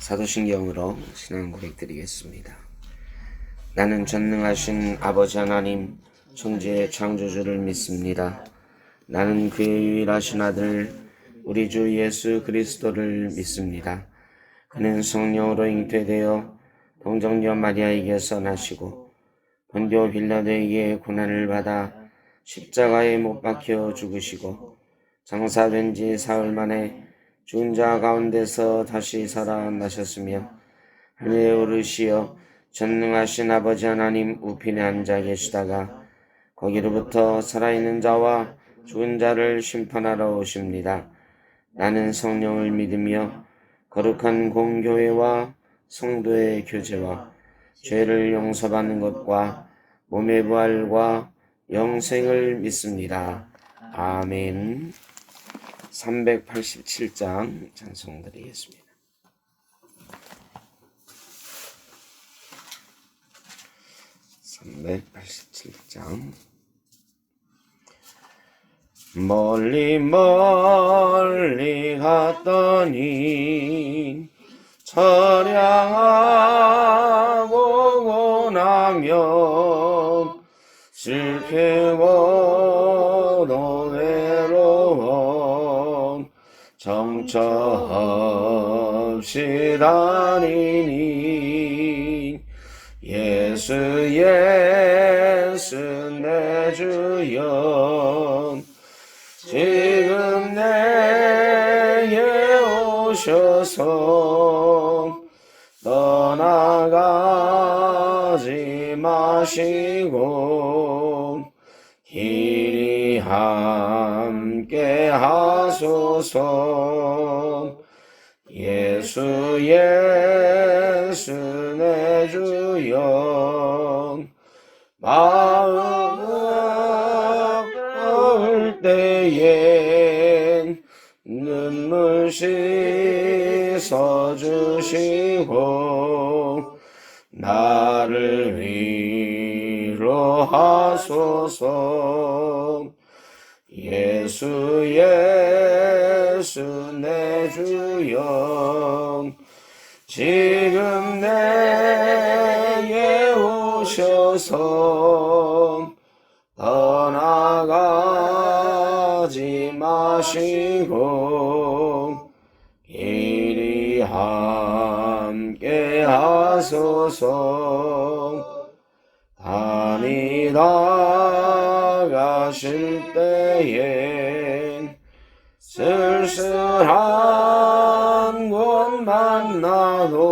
사도신경으로 신앙 고백드리겠습니다. 나는 전능하신 아버지 하나님 천지의 창조주를 믿습니다. 나는 그의 유일하신 아들 우리 주 예수 그리스도를 믿습니다. 그는 성령으로 잉태되어 동정녀 마리아에게서 나시고 본디오 빌라도에게 고난을 받아 십자가에 못 박혀 죽으시고 장사된 지 사흘 만에 죽은 자 가운데서 다시 살아나셨으며 하늘에 오르시어 전능하신 아버지 하나님 우편에 앉아 계시다가 거기로부터 살아있는 자와 죽은 자를 심판하러 오십니다. 나는 성령을 믿으며 거룩한 공교회와 성도의 교제와 죄를 용서받는 것과 몸의 부활과 영생을 믿습니다. 아멘. 387장 찬송드리겠습니다. 멀리 멀리 갔더니 처량하고 고나며 슬프고 외로운 정처 없이 다니니 예수 내 주여 지금 내게 오셔서 떠나가지 마시고 길이 함께 하소서. 예수 내 주여 마음 아플 때엔 눈물 씻어주시고 나를 위로하소서. 예수 내 주여 지금 내게 오셔서 떠나가지 마시고 길이 함께 하소서. 다니다 가실 때엔 쓸쓸한 곳 만나도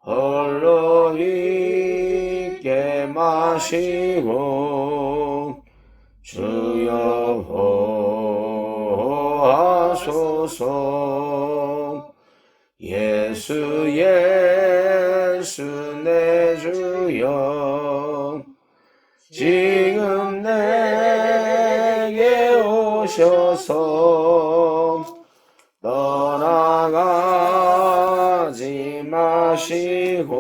홀로 있게 마시고 주여 보호하소서. 예수 내 주여 지금 내게 오셔서 떠나가지 마시고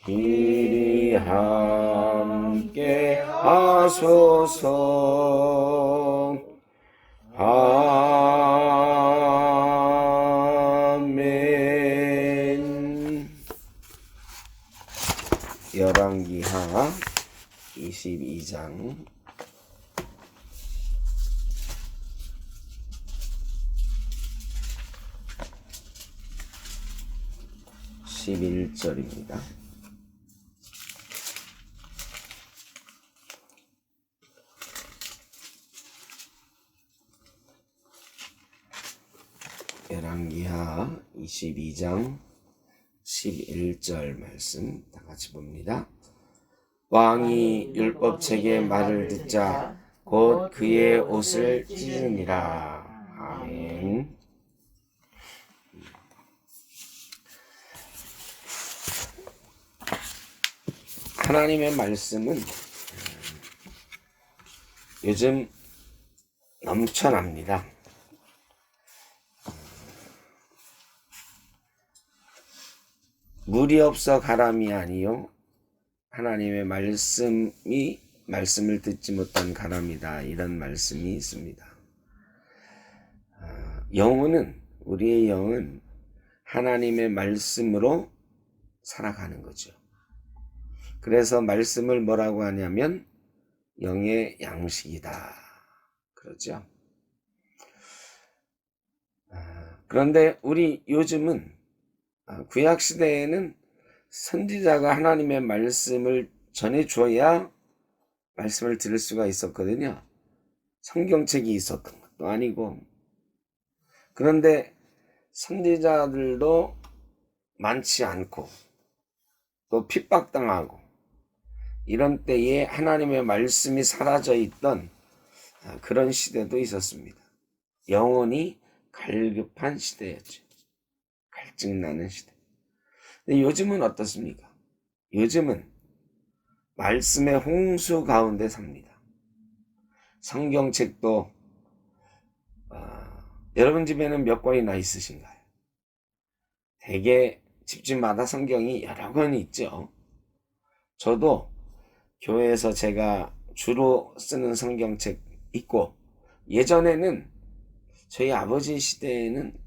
길이 함께 하소서. 아멘. 열왕기하 22장 11절입니다. 열왕기하 22장 11절 말씀 다 같이 봅니다. 왕이 율법책의 말을 듣자 곧 그의 옷을 찢으니라. 아멘. 하나님의 말씀은 요즘 넘쳐납니다. 물이 없어 가람이 아니요 하나님의 말씀을 듣지 못한 가람이다, 이런 말씀이 있습니다. 영혼은 우리의 영은 하나님의 말씀으로 살아가는 거죠. 그래서 말씀을 뭐라고 하냐면 영의 양식이다. 그러죠. 그런데 우리 요즘은 구약 시대에는 선지자가 하나님의 말씀을 전해줘야 말씀을 들을 수가 있었거든요. 성경책이 있었던 것도 아니고. 그런데 선지자들도 많지 않고 또 핍박당하고 이런 때에 하나님의 말씀이 사라져 있던 그런 시대도 있었습니다. 영혼이 갈급한 시대였죠. 갈증나는 시대. 근데 요즘은 어떻습니까? 요즘은 말씀의 홍수 가운데 삽니다. 성경책도 여러분 집에는 몇 권이나 있으신가요? 대개 집집마다 성경이 여러 권이 있죠. 저도 교회에서 제가 주로 쓰는 성경책 있고, 예전에는 저희 아버지 시대에는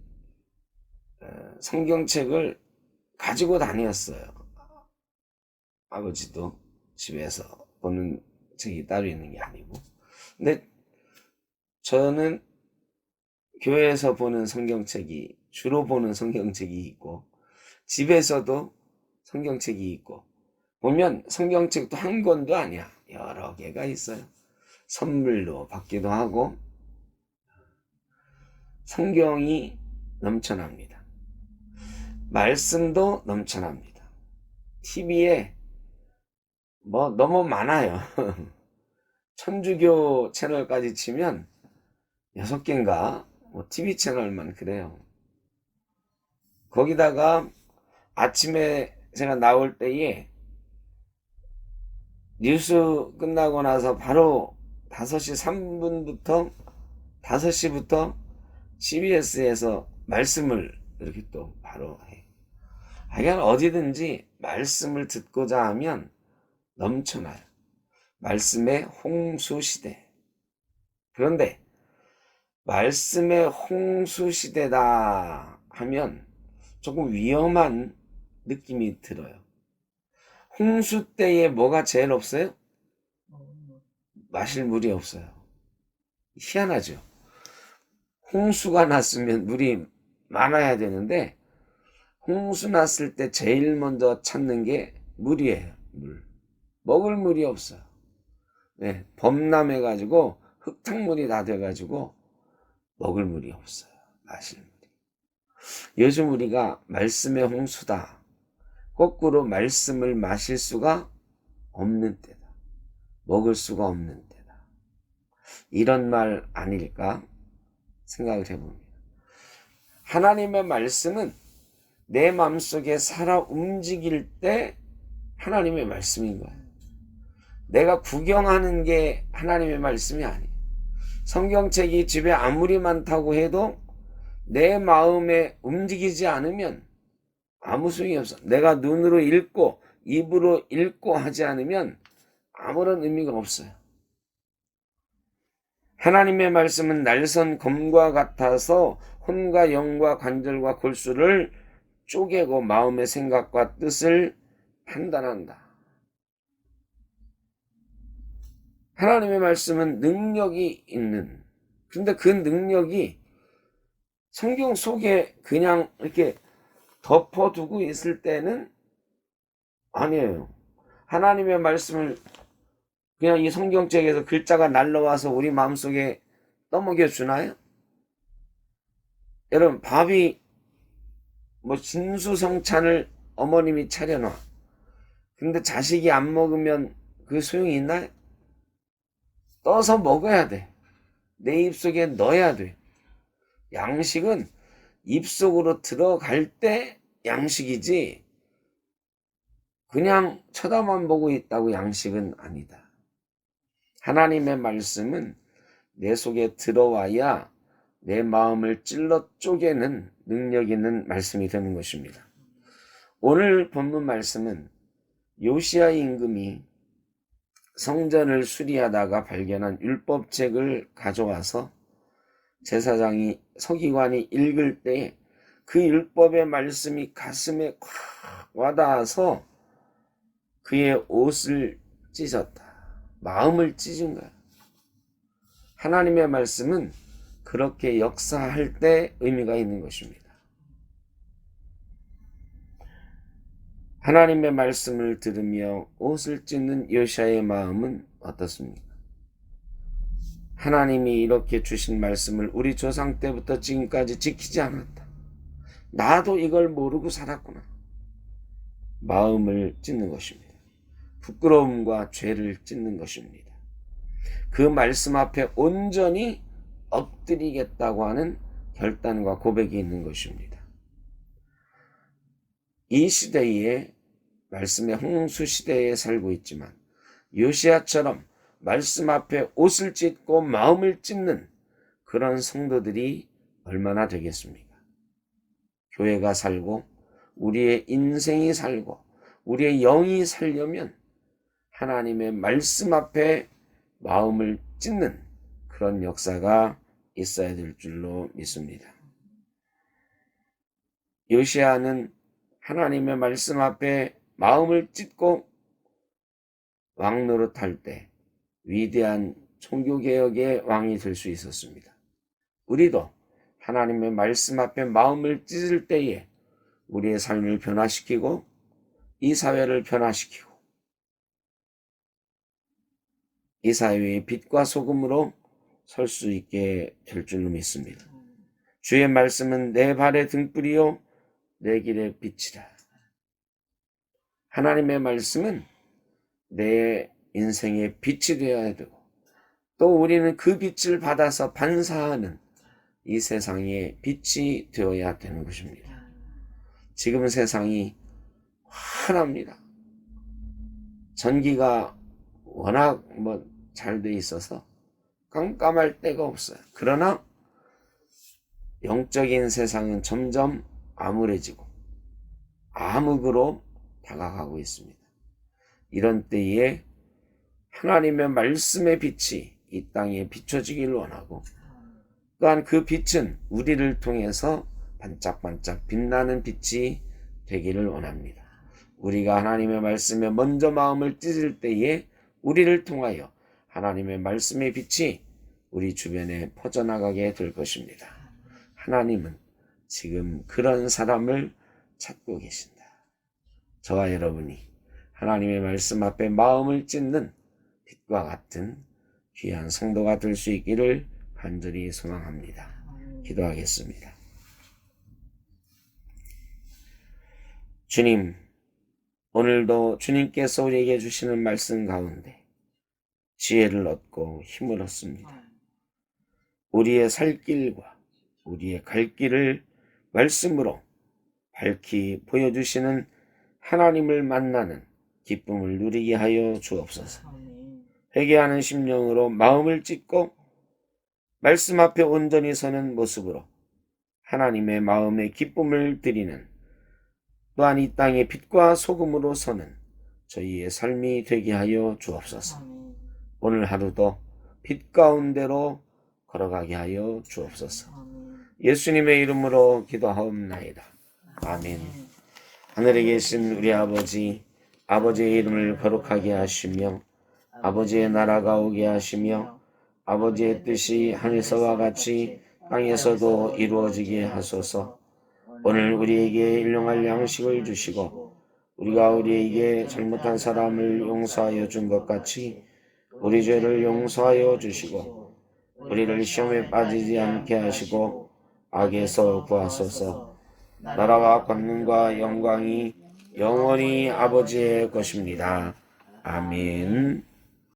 성경책을 가지고 다녔어요. 아버지도 집에서 보는 책이 따로 있는 게 아니고. 근데 저는 교회에서 보는 성경책이, 주로 보는 성경책이 있고, 집에서도 성경책이 있고, 보면 성경책도 한 권도 아니야. 여러 개가 있어요. 선물로 받기도 하고, 성경이 넘쳐납니다. 말씀도 넘쳐납니다. TV에 뭐 너무 많아요. 천주교 채널까지 치면 6개인가 TV 채널만 그래요. 거기다가 아침에 제가 나올 때에 뉴스 끝나고 나서 바로 5시 3분부터 5시부터 CBS에서 말씀을 이렇게 또 바로 해. 하여간 어디든지 말씀을 듣고자 하면 넘쳐나요. 말씀의 홍수 시대. 그런데 말씀의 홍수 시대다 하면 조금 위험한 느낌이 들어요. 홍수 때에 뭐가 제일 없어요? 마실 물이 없어요. 희한하죠. 홍수가 났으면 물이 많아야 되는데 홍수 났을 때 제일 먼저 찾는 게 물이에요. 물. 먹을 물이 없어요. 네, 범람해가지고 흙탕물이 다 돼가지고 먹을 물이 없어요. 마실 물이. 요즘 우리가 말씀의 홍수다. 거꾸로 말씀을 마실 수가 없는 때다. 먹을 수가 없는 때다. 이런 말 아닐까 생각을 해봅니다. 하나님의 말씀은 내 마음속에 살아 움직일 때 하나님의 말씀인 거예요. 내가 구경하는 게 하나님의 말씀이 아니에요. 성경책이 집에 아무리 많다고 해도 내 마음에 움직이지 않으면 아무 소용이 없어. 내가 눈으로 읽고 입으로 읽고 하지 않으면 아무런 의미가 없어요. 하나님의 말씀은 날선 검과 같아서 혼과 영과 관절과 골수를 쪼개고 마음의 생각과 뜻을 판단한다. 하나님의 말씀은 능력이 있는, 근데 그 능력이 성경 속에 그냥 이렇게 덮어두고 있을 때는 아니에요. 하나님의 말씀을 그냥 이 성경책에서 글자가 날라와서 우리 마음속에 떠먹여 주나요? 여러분, 밥이 진수성찬을 어머님이 차려놔. 근데 자식이 안 먹으면 그 소용이 있나요? 떠서 먹어야 돼. 내 입속에 넣어야 돼. 양식은 입속으로 들어갈 때 양식이지 그냥 쳐다만 보고 있다고 양식은 아니다. 하나님의 말씀은 내 속에 들어와야 내 마음을 찔러 쪼개는 능력 있는 말씀이 되는 것입니다. 오늘 본문 말씀은 요시야 임금이 성전을 수리하다가 발견한 율법책을 가져와서 제사장이 서기관이 읽을 때 그 율법의 말씀이 가슴에 콱 와닿아서 그의 옷을 찢었다. 마음을 찢은 거야. 하나님의 말씀은 그렇게 역사할 때 의미가 있는 것입니다. 하나님의 말씀을 들으며 옷을 찢는 요시야의 마음은 어떻습니까? 하나님이 이렇게 주신 말씀을 우리 조상 때부터 지금까지 지키지 않았다. 나도 이걸 모르고 살았구나. 마음을 찢는 것입니다. 부끄러움과 죄를 찢는 것입니다. 그 말씀 앞에 온전히 엎드리겠다고 하는 결단과 고백이 있는 것입니다. 이 시대에 말씀의 홍수 시대에 살고 있지만 요시야처럼 말씀 앞에 옷을 찢고 마음을 찢는 그런 성도들이 얼마나 되겠습니까? 교회가 살고 우리의 인생이 살고 우리의 영이 살려면 하나님의 말씀 앞에 마음을 찢는 그런 역사가 있어야 될 줄로 믿습니다. 요시야는 하나님의 말씀 앞에 마음을 찢고 왕 노릇할 때 위대한 종교개혁의 왕이 될 수 있었습니다. 우리도 하나님의 말씀 앞에 마음을 찢을 때에 우리의 삶을 변화시키고 이 사회를 변화시키고 이 사회의 빛과 소금으로 설 수 있게 될 줄로 믿습니다. 주의 말씀은 내 발의 등불이요 내 길의 빛이라. 하나님의 말씀은 내 인생의 빛이 되어야 되고 또 우리는 그 빛을 받아서 반사하는 이 세상의 빛이 되어야 되는 것입니다. 지금 세상이 환합니다. 전기가 워낙 잘 돼 있어서 깜깜할 데가 없어요. 그러나 영적인 세상은 점점 암울해지고 암흑으로 다가가고 있습니다. 이런 때에 하나님의 말씀의 빛이 이 땅에 비춰지기를 원하고 또한 그 빛은 우리를 통해서 반짝반짝 빛나는 빛이 되기를 원합니다. 우리가 하나님의 말씀에 먼저 마음을 찢을 때에 우리를 통하여 하나님의 말씀의 빛이 우리 주변에 퍼져나가게 될 것입니다. 하나님은 지금 그런 사람을 찾고 계신다. 저와 여러분이 하나님의 말씀 앞에 마음을 찢는 빛과 같은 귀한 성도가 될 수 있기를 간절히 소망합니다. 기도하겠습니다. 주님, 오늘도 주님께서 우리에게 주시는 말씀 가운데 지혜를 얻고 힘을 얻습니다. 우리의 살 길과 우리의 갈 길을 말씀으로 밝히 보여주시는 하나님을 만나는 기쁨을 누리게 하여 주옵소서. 회개하는 심령으로 마음을 찢고 말씀 앞에 온전히 서는 모습으로 하나님의 마음의 기쁨을 드리는 또한 이 땅의 빛과 소금으로 서는 저희의 삶이 되게 하여 주옵소서. 오늘 하루도 빛 가운데로 걸어가게 하여 주옵소서. 예수님의 이름으로 기도하옵나이다. 아멘. 하늘에 계신 우리 아버지, 아버지의 이름을 거룩하게 하시며 아버지의 나라가 오게 하시며 아버지의 뜻이 하늘에서와 같이 땅에서도 이루어지게 하소서. 오늘 우리에게 일용할 양식을 주시고 우리가 우리에게 잘못한 사람을 용서하여 준 것 같이 우리 죄를 용서하여 주시고 우리를 시험에 빠지지 않게 하시고 악에서 구하소서. 나라와 권능과 영광이 영원히 아버지의 것입니다. 아멘.